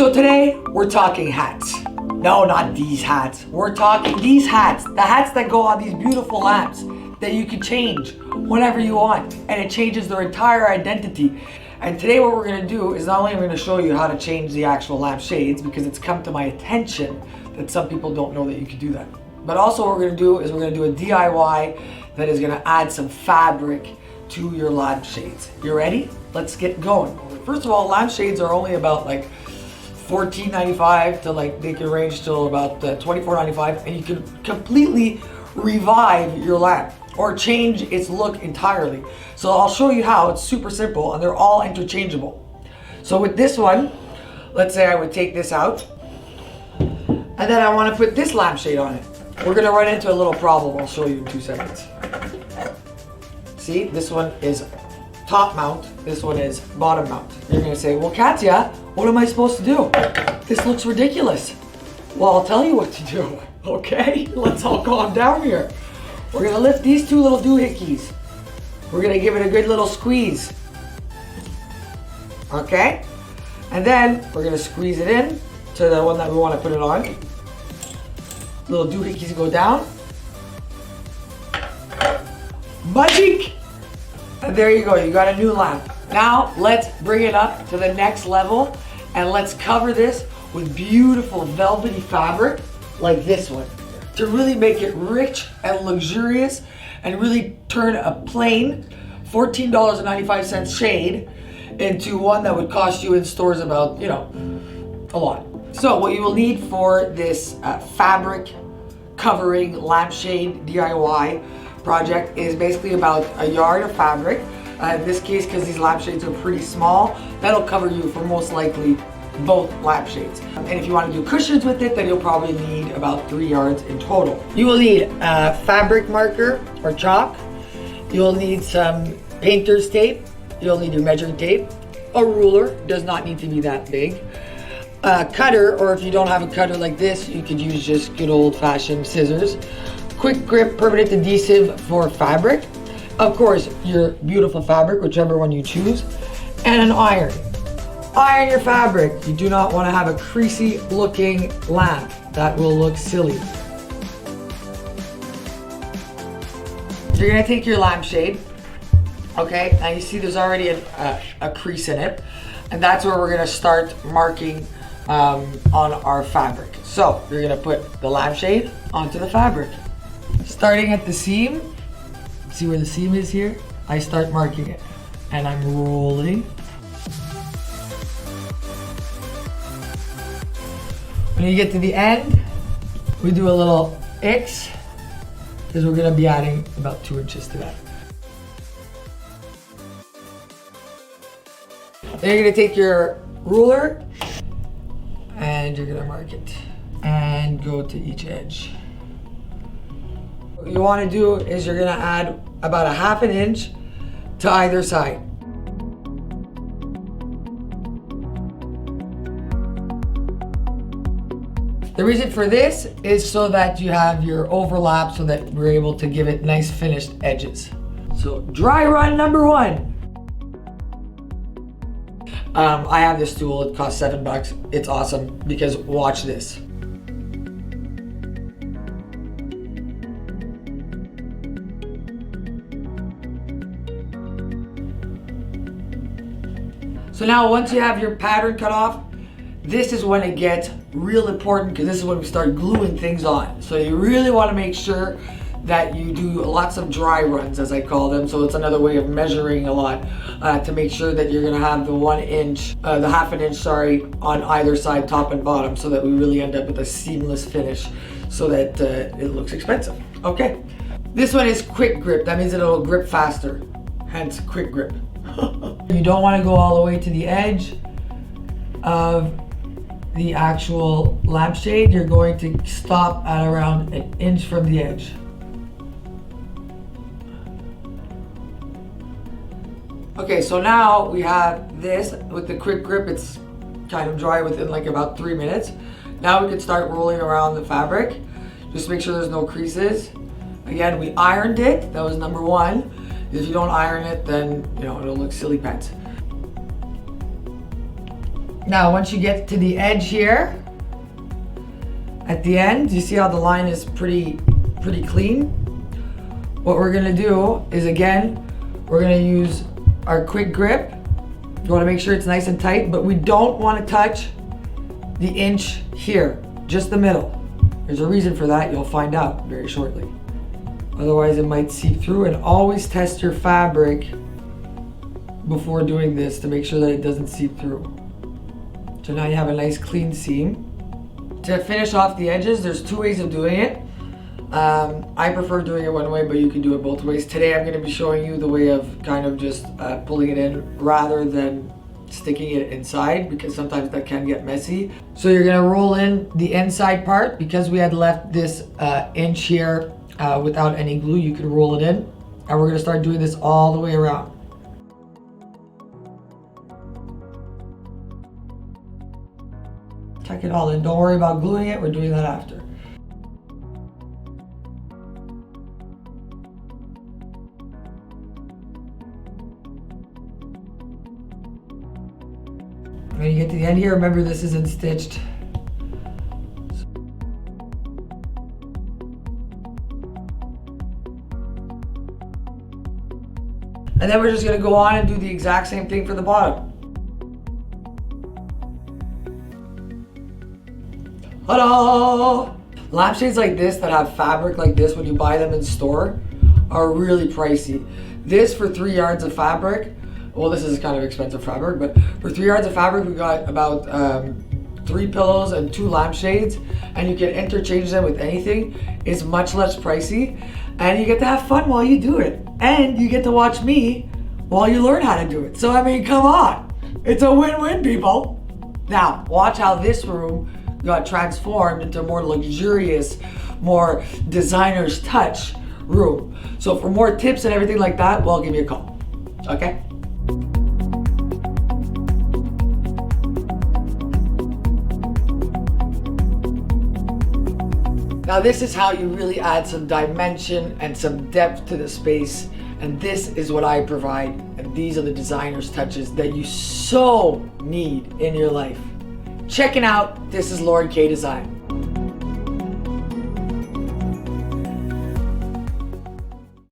So today we're talking hats. No, not these hats. We're talking these hats. The hats that go on these beautiful lamps that you can change whenever you want. And it changes their entire identity. And today what we're gonna do is not only am I gonna show you how to change the actual lamp shades, because it's come to my attention that some people don't know that you can do that. But also what we're gonna do is we're gonna do a DIY that is gonna add some fabric to your lampshades. You ready? Let's get going. First of all, lampshades are only about like $14.95 to like, they can range till about $24.95, and you can completely revive your lamp or change its look entirely. So I'll show you how. It's super simple and they're all interchangeable. So with this one, let's say I would take this out and then I want to put this lampshade on it. We're gonna run into a little problem. I'll show you in 2 seconds. See, this one is top mount, this one is bottom mount. You're gonna say, well, Katya, what am I supposed to do? This looks ridiculous. Well, I'll tell you what to do, okay? Let's all calm down here. We're gonna lift these two little doohickeys. We're gonna give it a good little squeeze. Okay? And then we're gonna squeeze it in to the one that we wanna put it on. Little doohickeys go down. Magic! And there you go, you got a new lamp. Now let's bring it up to the next level and let's cover this with beautiful velvety fabric like this one to really make it rich and luxurious and really turn a plain $14.95 shade into one that would cost you in stores about, a lot. So what you will need for this fabric covering lampshade DIY project is basically about a yard of fabric. In this case, because these lampshades are pretty small, that'll cover you for most likely both lampshades. And if you want to do cushions with it, then you'll probably need about 3 yards in total. You will need a fabric marker or chalk. You'll need some painter's tape. You'll need your measuring tape. A ruler, does not need to be that big. A cutter, or if you don't have a cutter like this, you could use just good old-fashioned scissors. Quick grip permanent adhesive for fabric. Of course, your beautiful fabric, whichever one you choose. And an iron. Iron your fabric. You do not want to have a creasy looking lamp. That will look silly. You're going to take your lampshade. Okay, now you see there's already a crease in it. And that's where we're going to start marking on our fabric. So you're going to put the lampshade onto the fabric. Starting at the seam, see where the seam is here? I start marking it and I'm rolling. When you get to the end, we do a little X because we're gonna be adding about 2 inches to that. Then you're gonna take your ruler and you're gonna mark it and go to each edge. What you want to do is you're going to add about a ½ inch to either side. The reason for this is so that you have your overlap so that we're able to give it nice finished edges. So dry run number 1. I have this tool, it costs $7. It's awesome because watch this. So now once you have your pattern cut off, this is when it gets real important because this is when we start gluing things on. So you really want to make sure that you do lots of dry runs, as I call them. So it's another way of measuring a lot to make sure that you're going to have the ½ inch on either side, top and bottom, so that we really end up with a seamless finish so that it looks expensive. Okay, this one is quick grip. That means it'll grip faster, hence quick grip. You don't want to go all the way to the edge of the actual lampshade. You're going to stop at around 1 inch from the edge. Okay, so now we have this with the quick grip. It's kind of dry within like about 3 minutes. Now we can start rolling around the fabric. Just make sure there's no creases. Again, we ironed it. That was number 1. If you don't iron it, then it'll look silly pants. Now, once you get to the edge here, at the end, you see how the line is pretty clean? What we're gonna do is, again, we're gonna use our quick grip. You wanna make sure it's nice and tight, but we don't wanna touch the inch here, just the middle. There's a reason for that, you'll find out very shortly. Otherwise it might seep through, and always test your fabric before doing this to make sure that it doesn't seep through. So now you have a nice clean seam. To finish off the edges, there's two ways of doing it. I prefer doing it one way, but you can do it both ways. Today I'm going to be showing you the way of kind of just pulling it in rather than sticking it inside, because sometimes that can get messy. So you're going to roll in the inside part. Because we had left this inch here without any glue, you can roll it in. And we're going to start doing this all the way around. Tuck it all in. Don't worry about gluing it. We're doing that after. When you get to the end here, remember this isn't stitched. And then we're just going to go on and do the exact same thing for the bottom. Ta-da! Lampshades like this that have fabric like this, when you buy them in store, are really pricey. This for 3 yards of fabric, well, this is kind of expensive fabric, but for 3 yards of fabric, we got about 3 pillows and 2 lampshades, and you can interchange them with anything. It's much less pricey, and you get to have fun while you do it. And you get to watch me while you learn how to do it. So, I mean, come on. It's a win-win, people. Now, watch how this room got transformed into a more luxurious, more designer's touch room. So for more tips and everything like that, well, give me a call, okay? Now this is how you really add some dimension and some depth to the space, and this is what I provide, and these are the designer's touches that you so need in your life. Checking out, this is Lauren K Design.